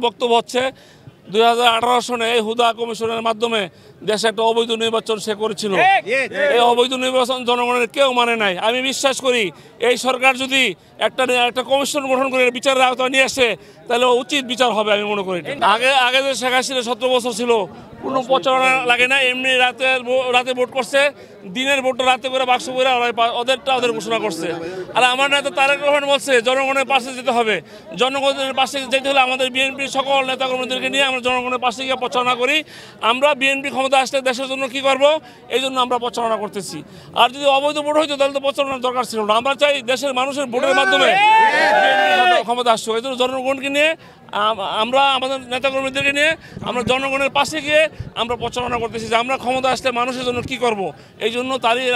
বক্তব্য হচ্ছে 2018 সনে এই হুদা কমিশনের মাধ্যমে দেশে একটা অবৈধ নির্বাচন সে করেছিল। এই অবৈধ নির্বাচন জনগণের কেউ মানে নাই। আমি বিশ্বাস করি এই সরকার যদি একটা কমিশন গঠন করে বিচারের আওতায় নিয়ে আসে তাহলে উচিত বিচার হবে আমি মনে করি। আগে যে শেখ হাসিনা 17 বছর ছিল কোনো প্রচারণা লাগে না, এমনি রাতে ভোট করছে, দিনের ভোটটা রাতে করে বাক্স করে ওদের ঘোষণা করছে। আর আমার নেতা তারেক রহমান বলছে জনগণের পাশে যেতে হবে। জনগণের পাশে যেতে হলে আমাদের বিএনপির সকল নেতাকর্মীদেরকে নিয়ে আমরা জনগণের পাশে গিয়ে প্রচারণা করি। আমরা বিএনপি ক্ষমতা আসলে দেশের জন্য কি করব এই জন্য আমরা প্রচারণা করতেছি। আর যদি অবৈধ ভোট হইতো তাহলে তো প্রচারণার দরকার ছিল না। আমরা চাই দেশের মানুষের ভোটের মাধ্যমে ক্ষমতা আসছে। এই জন্য জনগণকে নিয়ে আমরা আমাদের নেতাকর্মীদেরকে নিয়ে আমরা জনগণের পাশে গিয়ে আমরা প্রচারণা করতেছি যে আমরা ক্ষমতা আসলে মানুষের জন্য কি করব। এই জন্য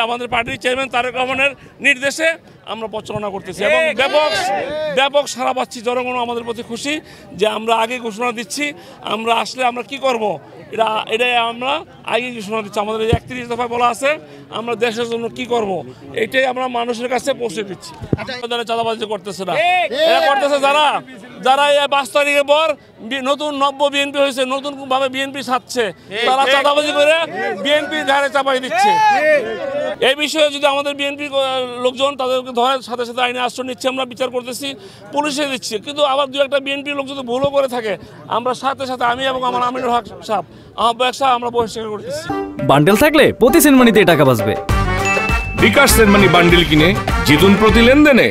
আমাদের পার্টির চেয়ারম্যান তারেক রহমানের নির্দেশে আমরা প্রচারণা করতেছি এবং ব্যাপক সাড়া পাচ্ছি। জনগণ আমাদের প্রতি খুশি যে আমরা আগে ঘোষণা দিচ্ছি আমরা আসলে আমরা কি করব এটাই আমরা আগে ঘোষণা দিচ্ছি। আমাদের এই 31 দফায় বলা আছে আমরা দেশের জন্য কি করব এটাই আমরা মানুষের কাছে পৌঁছে দিচ্ছি। যারা চাঁদাবাজি করতেছে না, এরা করতেছে যারা এই 5 তারিখের পর নতুন নব্য বিএনপি হয়েছে, নতুনভাবে বিএনপি ছাড়ছে, তারা চাঁদাবাজি করে বিএনপির ঘাড়ে চাপাই দিচ্ছে। এই বিষয়ে যদি আমাদের বিএনপি লোকজন তাদেরকে ধরে সাথে সাথে আইনে আশ্রয় নিচ্ছে, আমরা বিচার করতেছি, পুলিশে দিচ্ছি। কিন্তু আবার দু একটা বিএনপির লোক যদি ভুলও করে থাকে আমরা সাথে সাথে আমি এবং আমার আমিনুল হক সাহেব আমরা বহিষ্কার করতেছি। বান্ডেল থাকলে প্রতি সেনমানিতে টাকা বাঁচবে। বিকাশ সেনমানি বান্ডেল কিনে জিতুন প্রতি লেনদেনে।